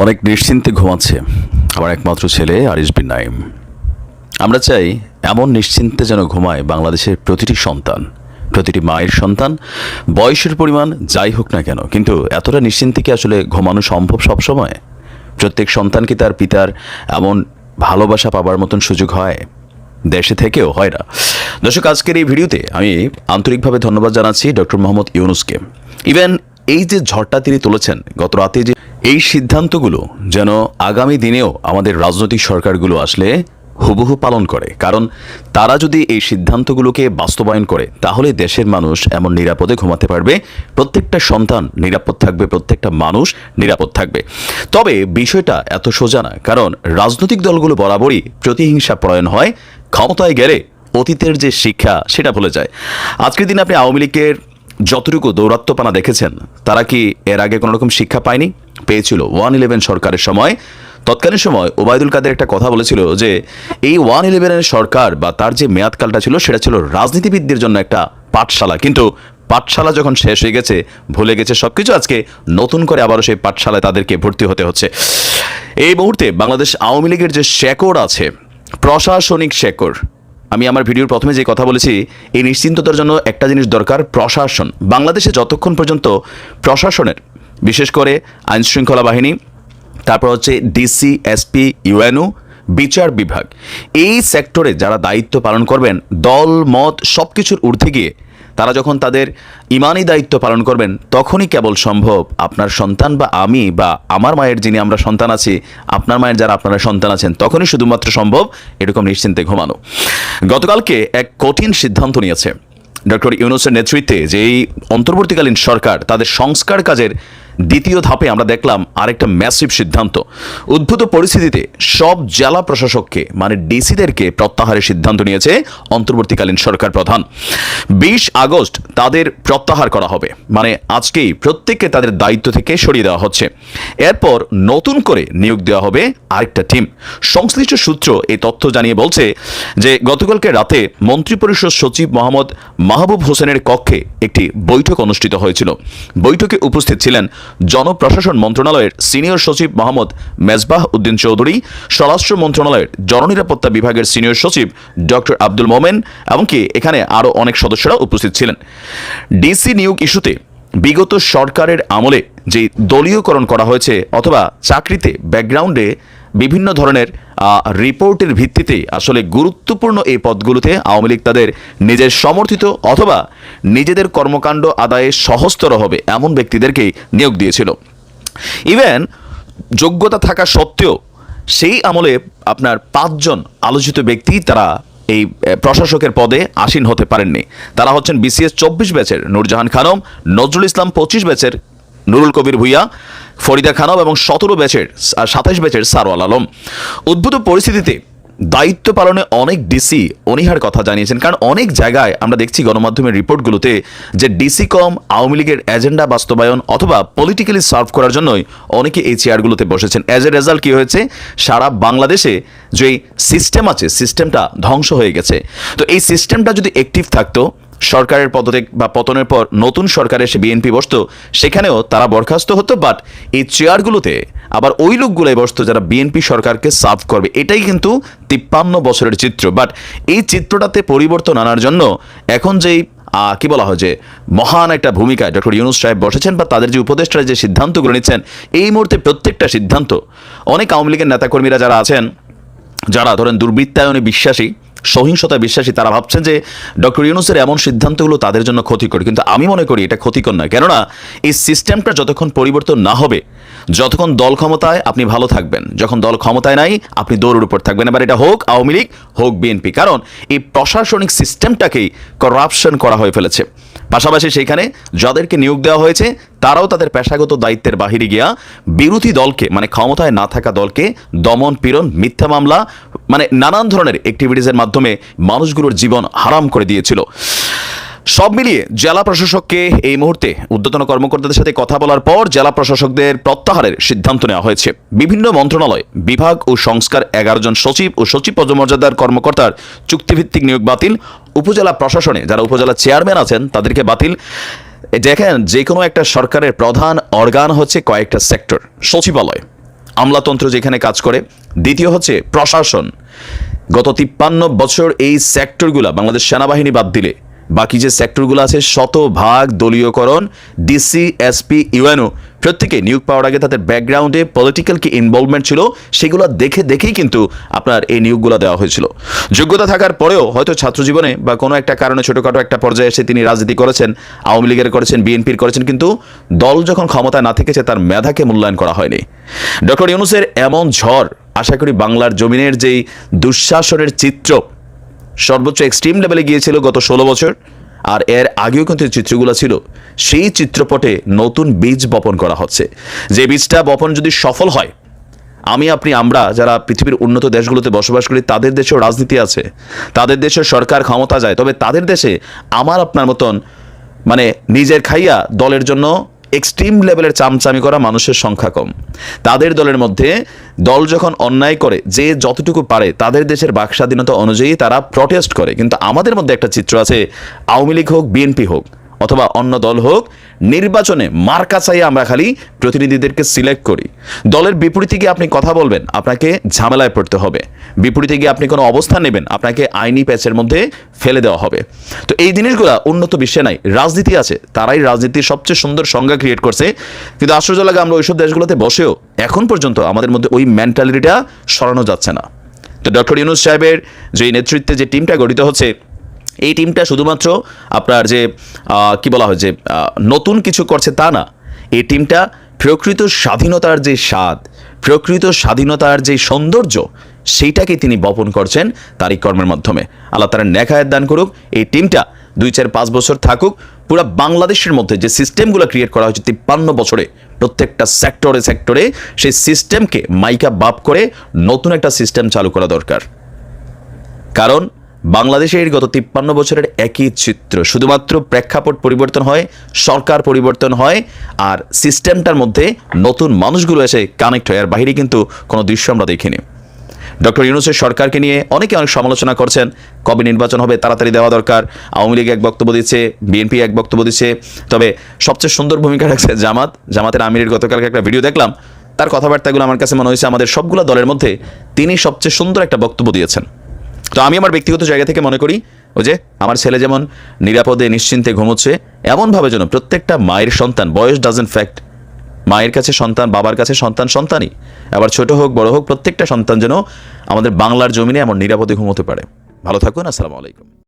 অনেক নিশ্চিন্তে ঘুমাচ্ছে আমার একমাত্র ছেলে আরিশ বিন নাইম। আমরা চাই এমন নিশ্চিন্তে যেন ঘুমায় বাংলাদেশের প্রতিটি সন্তান, প্রতিটি মায়ের সন্তান, বয়সের পরিমাণ যাই হোক না কেন। কিন্তু এতটা নিশ্চিন্তে কি আসলে ঘুমানো সম্ভব সবসময়? প্রত্যেক সন্তান কি তার পিতার এমন ভালোবাসা পাবার মতন সুযোগ হয়? দেশে থেকেও হয় না। দর্শক, আজকের এই ভিডিওতে আমি আন্তরিকভাবে ধন্যবাদ জানাচ্ছি ডক্টর মোহাম্মদ ইউনূসকে। ইভেন এই যে ঝড়টা তিনি তুলেছেন গত রাতে, যে এই সিদ্ধান্তগুলো যেন আগামী দিনেও আমাদের রাজনৈতিক সরকারগুলো আসলে হুবহু পালন করে। কারণ তারা যদি এই সিদ্ধান্তগুলোকে বাস্তবায়ন করে তাহলে দেশের মানুষ এমন নিরাপদে ঘুমাতে পারবে, প্রত্যেকটা সন্তান নিরাপদ থাকবে, প্রত্যেকটা মানুষ নিরাপদ থাকবে। তবে বিষয়টা এত সোজা না, কারণ রাজনৈতিক দলগুলো বরাবরই প্রতিহিংসা পরায়ণ হয়। ক্ষমতায় গেলে অতীতের যে শিক্ষা সেটা ভুলে যায়। আজকের দিনে আপনি আওয়ামী লীগের যতটুকু দৌরাত্ম্যপানা দেখেছেন, তারা কি এর আগে কোনো রকম শিক্ষা পায়নি? পেয়েছিল 111 সরকারের সময়। তৎকালীন সময় ওবায়দুল কাদের একটা কথা বলেছিল যে এই 111 সরকার বা তার যে মেয়াদকালটা ছিল সেটা ছিল রাজনীতিবিদদের জন্য একটা পাঠশালা। কিন্তু পাঠশালা যখন শেষ হয়ে গেছে, ভুলে গেছে সবকিছু। আজকে নতুন করে আবারও সেই পাঠশালায় তাদেরকে ভর্তি হতে হচ্ছে। এই মুহূর্তে বাংলাদেশ আওয়ামী লীগের যে শেকড় আছে, প্রশাসনিক শেকড়, আমি আমার ভিডিওর প্রথমে যে কথা বলেছি, এই নিশ্চিন্ততার জন্য একটা জিনিস দরকার, প্রশাসন। বাংলাদেশে যতক্ষণ পর্যন্ত প্রশাসনের, বিশেষ করে আইন শৃঙ্খলা বাহিনী, তারপর হচ্ছে ডিসি, এসপি, ইউএনও, বিচার বিভাগ, এই সেক্টরে যারা দায়িত্ব পালন করবেন, দল মত সব কিছুর ঊর্ধ্বে গিয়ে তারা যখন তাদের ইমানি দায়িত্ব পালন করবেন, তখনই কেবল সম্ভব আপনার সন্তান বা আমি বা আমার মায়ের যিনি আমরা সন্তান আছি, আপনার মায়ের যারা আপনারা সন্তান আছেন, তখনই শুধুমাত্র সম্ভব এরকম নিশ্চিন্তে ঘুমানো। গতকালকে এক কঠিন সিদ্ধান্ত নিয়েছে ডক্টর ইউনূসের নেতৃত্বে যে এই অন্তর্বর্তীকালীন সরকার, তাদের সংস্কার কাজের দ্বিতীয় ধাপে আমরা দেখলাম আরেকটা ম্যাসিভ সিদ্ধান্ত। উদ্ভূত পরিস্থিতিতে সব জেলা প্রশাসককে, মানে ডিসিদেরকে প্রত্যাহারের সিদ্ধান্ত নিয়েছে অন্তর্বর্তীকালীন সরকার প্রধান। 20 আগস্ট তাদের প্রত্যাহার করা হবে, মানে আজকেই প্রত্যেককে তাদের দায়িত্ব থেকে সরিয়ে দেওয়া হচ্ছে। এরপর নতুন করে নিয়োগ দেওয়া হবে আরেকটা টিম। সংশ্লিষ্ট সূত্র এই তথ্য জানিয়ে বলছে যে গতকালকে রাতে মন্ত্রিপরিষদ সচিব মোহাম্মদ মাহবুব হোসেনের কক্ষে একটি বৈঠক অনুষ্ঠিত হয়েছিল। বৈঠকে উপস্থিত ছিলেন জনপ্রশাসন মন্ত্রণালয়ের সিনিয়র সচিব মোহাম্মদ মেজবাহ উদ্দিন চৌধুরী, স্বরাষ্ট্র মন্ত্রণালয়ের জননিরাপত্তা বিভাগের সিনিয়র সচিব ডক্টর আব্দুল মোমেন, এমনকি এখানে আরও অনেক সদস্যরা উপস্থিত ছিলেন। ডিসি নিয়োগ ইস্যুতে বিগত সরকারের আমলে যে দলীয়করণ করা হয়েছে, অথবা চাকরিতে ব্যাকগ্রাউন্ডে বিভিন্ন ধরনের রিপোর্টের ভিত্তিতে আসলে গুরুত্বপূর্ণ এই পদগুলোতে আওয়ামী লীগ তাদের নিজের সমর্থিত অথবা নিজেদের কর্মকাণ্ড আদায়ে সহজতর হবে এমন ব্যক্তিদেরকেই নিয়োগ দিয়েছিল। ইভেন যোগ্যতা থাকা সত্ত্বেও সেই আমলে আপনার 5 জন আলোচিত ব্যক্তি তারা এই প্রশাসকের পদে আসীন হতে পারেননি। তারা হচ্ছেন বিসিএস 24 ব্যাচের নূরজাহান খানম, নজরুল ইসলাম 25 ব্যাচের নুরুল কবির ভুইয়া, ফরিদা খানম এবং 27 ব্যাচের সারওয়াল আলম। উদ্ভূত পরিস্থিতিতে দায়িত্ব পালনে অনেক ডিসি অনীহার কথা জানিয়েছেন। কারণ অনেক জায়গায় আমরা দেখছি গণমাধ্যমের রিপোর্টগুলোতে যে ডিসি কম আওয়ামী লীগের এজেন্ডা বাস্তবায়ন অথবা পলিটিক্যালি সার্ভ করার জন্যই অনেকে এই চেয়ারগুলোতে বসেছেন। অ্যাজ এ রেজাল্ট কী হয়েছে, সারা বাংলাদেশে যে সিস্টেম আছে, সিস্টেমটা ধ্বংস হয়ে গেছে। তো এই সিস্টেমটা যদি অ্যাক্টিভ থাকতো, সরকারের পদত্যাগ বা পতনের পর নতুন সরকারে এসে বিএনপি বসতো, সেখানেও তারা বরখাস্ত হতো, বাট এই চেয়ারগুলোতে আবার ওই লোকগুলোই বসতো যারা বিএনপি সরকারকে সার্ভ করবে। এটাই কিন্তু 53 বছরের চিত্র। বাট এই চিত্রটাতে পরিবর্তন আনার জন্য এখন যেই কি বলা হয় যে মহান একটা ভূমিকায় ডক্টর ইউনূস সাহেব বসেছেন, বা তাদের যে উপদেষ্টারা যে সিদ্ধান্তগুলো নিচ্ছেন, এই মুহূর্তে প্রত্যেকটা সিদ্ধান্ত অনেক আওয়ামী লীগের নেতাকর্মীরা যারা আছেন, যারা ধরেন দুর্বৃত্তায়নে বিশ্বাসী, সহিংসতায় বিশ্বাসী, তারা ভাবছেন যে ডক্টর ইউনূসের এমন সিদ্ধান্তগুলো তাদের জন্য ক্ষতিকর। কিন্তু আমি মনে করি এটা ক্ষতিকর নয়। কেননা এই সিস্টেমটা যতক্ষণ পরিবর্তন না হবে, যতক্ষণ দল ক্ষমতায় আপনি ভালো থাকবেন, যখন দল ক্ষমতায় নাই আপনি দৌড়ের উপর থাকবেন। এবার এটা হোক আওয়ামী লীগ, হোক বিএনপি, কারণ এই প্রশাসনিক সিস্টেমটাকেই করাপশন করা হয়ে ফেলেছে। পাশাপাশি সেইখানে যাদেরকে নিয়োগ দেওয়া হয়েছে তারাও তাদের পেশাগত দায়িত্বের বাহিরে গিয়া বিরোধী দলকে, মানে ক্ষমতায় না থাকা দলকে দমন পীড়ন, মিথ্যা মামলা, মানে নানান ধরনের অ্যাক্টিভিটিসের মাধ্যমে মানুষগুলোর জীবন হারাম করে দিয়েছিল। সব মিলিয়ে জেলা প্রশাসককে এই মুহূর্তে ঊর্ধ্বতন কর্মকর্তাদের সাথে কথা বলার পর জেলা প্রশাসকদের প্রত্যাহারের সিদ্ধান্ত নেওয়া হয়েছে। বিভিন্ন মন্ত্রণালয়, বিভাগ ও সংস্কার 11 জন সচিব ও সচিব পদমর্যাদার কর্মকর্তার চুক্তিভিত্তিক নিয়োগ বাতিল। উপজেলা প্রশাসনে যারা উপজেলা চেয়ারম্যান আছেন তাদেরকে বাতিল। দেখেন, যে কোনো একটা সরকারের প্রধান অর্গান হচ্ছে কয়েকটা সেক্টর: সচিবালয়, আমলাতন্ত্র যেখানে কাজ করে, দ্বিতীয় হচ্ছে প্রশাসন। গত 53 বছর এই সেক্টরগুলো, বাংলাদেশ সেনাবাহিনী বাদ দিলে বাকি যে সেক্টরগুলো আছে শতভাগ দলীয়করণ। ডিসি, এসপি, ইউএনও প্রত্যেকে নিয়োগ পাওয়ার আগে তাদের ব্যাকগ্রাউন্ডে পলিটিক্যাল কি ইনভলভমেন্ট ছিল সেগুলো দেখেই কিন্তু আপনার এই নিয়োগগুলো দেওয়া হয়েছিল। যোগ্যতা থাকার পরেও হয়তো ছাত্র জীবনে বা কোনো একটা কারণে ছোটোখাটো একটা পর্যায়ে এসে তিনি রাজনীতি করেছেন, আওয়ামী লীগের করেছেন, বিএনপির করেছেন, কিন্তু দল যখন ক্ষমতায় না থেকেছে তার মেধাকে মূল্যায়ন করা হয়নি। ডক্টর ইউনূসের এমন ঝড় আশা করি বাংলার জমিনের যেই দুঃশাসনের চিত্র সর্বোচ্চ এক্সট্রিম লেভেলে গিয়েছিল গত 16 বছর, আর এর আগেও কিন্তু চিত্রগুলো ছিল, সেই চিত্রপটে নতুন বীজ বপন করা হচ্ছে। যে বীজটা বপন যদি সফল হয়, আমরা যারা পৃথিবীর উন্নত দেশগুলোতে বসবাস করি তাদের দেশেও রাজনীতি আছে, তাদের দেশের সরকার ক্ষমতা যায়, তবে তাদের দেশে আমার আপনার মতন মানে নিজের খাইয়া দলের জন্য এক্সট্রিম লেভেলের চামচামি করা মানুষের সংখ্যা কম। তাদের দলের মধ্যে দল যখন অন্যায় করে যে যতটুকু পারে তাদের দেশের বাক স্বাধীনতা অনুযায়ী তারা প্রটেস্ট করে। কিন্তু আমাদের মধ্যে একটা চিত্র আছে, আওয়ামী লীগ হোক, বিএনপি হোক অথবা অন্য দল হোক, নির্বাচনে মার্কা চাই আমরা খালি প্রতিনিধিদেরকে সিলেক্ট করি। দলের বিপরীতে গিয়ে আপনি কথা বলবেন, আপনাকে ঝামেলায় পড়তে হবে। বিপরীতে গিয়ে আপনি কোনো অবস্থান নেবেন, আপনাকে আইনি প্যাচের মধ্যে ফেলে দেওয়া হবে। তো এই জিনিসগুলো উন্নত বিশ্বে নাই, রাজনীতি আছে, তারাই রাজনীতির সবচেয়ে সুন্দর সংজ্ঞা ক্রিয়েট করছে। কিন্তু আশ্চর্য লাগে আমরা ওইসব দেশগুলোতে বসেও এখন পর্যন্ত আমাদের মধ্যে ওই মেন্টালিটিটা সরানো যাচ্ছে না। তো ডক্টর ইউনূস সাহেবের যে নেতৃত্বে যে টিমটা গঠিত হচ্ছে, এই টিমটা শুধুমাত্র আপনার যে কি বলা হয় যে নতুন কিছু করছে তা না, এই টিমটা প্রকৃত স্বাধীনতার যে স্বাদ, প্রকৃত স্বাধীনতার যে সৌন্দর্য সেইটাকে তিনি বপন করছেন তার এই কর্মের মাধ্যমে। আল্লাহ তাআলা নেক হায়াত দান করুক। এই টিমটা 2, 4, 5 বছর থাকুক, পুরো বাংলাদেশের মধ্যে যে সিস্টেমগুলো ক্রিয়েট করা হয়েছে 53 বছরে প্রত্যেকটা সেক্টরে সেই সিস্টেমকে মাইকা বাপ করে নতুন একটা সিস্টেম চালু করা দরকার। কারণ বাংলাদেশের গত 53 বছরের একই চিত্র, শুধুমাত্র প্রেক্ষাপট পরিবর্তন হয়, সরকার পরিবর্তন হয়, আর সিস্টেমটার মধ্যে নতুন মানুষগুলো এসে কানেক্ট হয়, আর বাইরে কিন্তু কোনো দৃশ্য আমরা দেখিনি। ডক্টর ইউনূসের সরকারকে নিয়ে অনেকে অনেক সমালোচনা করছেন, কবে নির্বাচন হবে, তাড়াতাড়ি দেওয়া দরকার। আওয়ামী লীগ এক বক্তব্য দিচ্ছে, বিএনপি এক বক্তব্য দিচ্ছে, তবে সবচেয়ে সুন্দর ভূমিকা রাখছে জামাতের আমিরের গতকালকে একটা ভিডিও দেখলাম, তার কথাবার্তাগুলো আমার কাছে মনে হয়েছে আমাদের সবগুলো দলের মধ্যে তিনি সবচেয়ে সুন্দর একটা বক্তব্য দিয়েছেন। তো আমি আমার ব্যক্তিগত জায়গা থেকে মনে করি, ওই যে আমার ছেলে যেমন নিরাপদে নিশ্চিন্তে ঘুমোচ্ছে, এমনভাবে যেন প্রত্যেকটা মায়ের সন্তান, বয়স ডাজেন্ট ফ্যাক্ট, মায়ের কাছে সন্তান, বাবার কাছে সন্তান সন্তানই, আবার ছোট হোক বড় হোক, প্রত্যেকটা সন্তান যেন আমাদের বাংলার জমিনে এমন নিরাপদে ঘুমোতে পারে। ভালো থাকুন, আসসালামু আলাইকুম।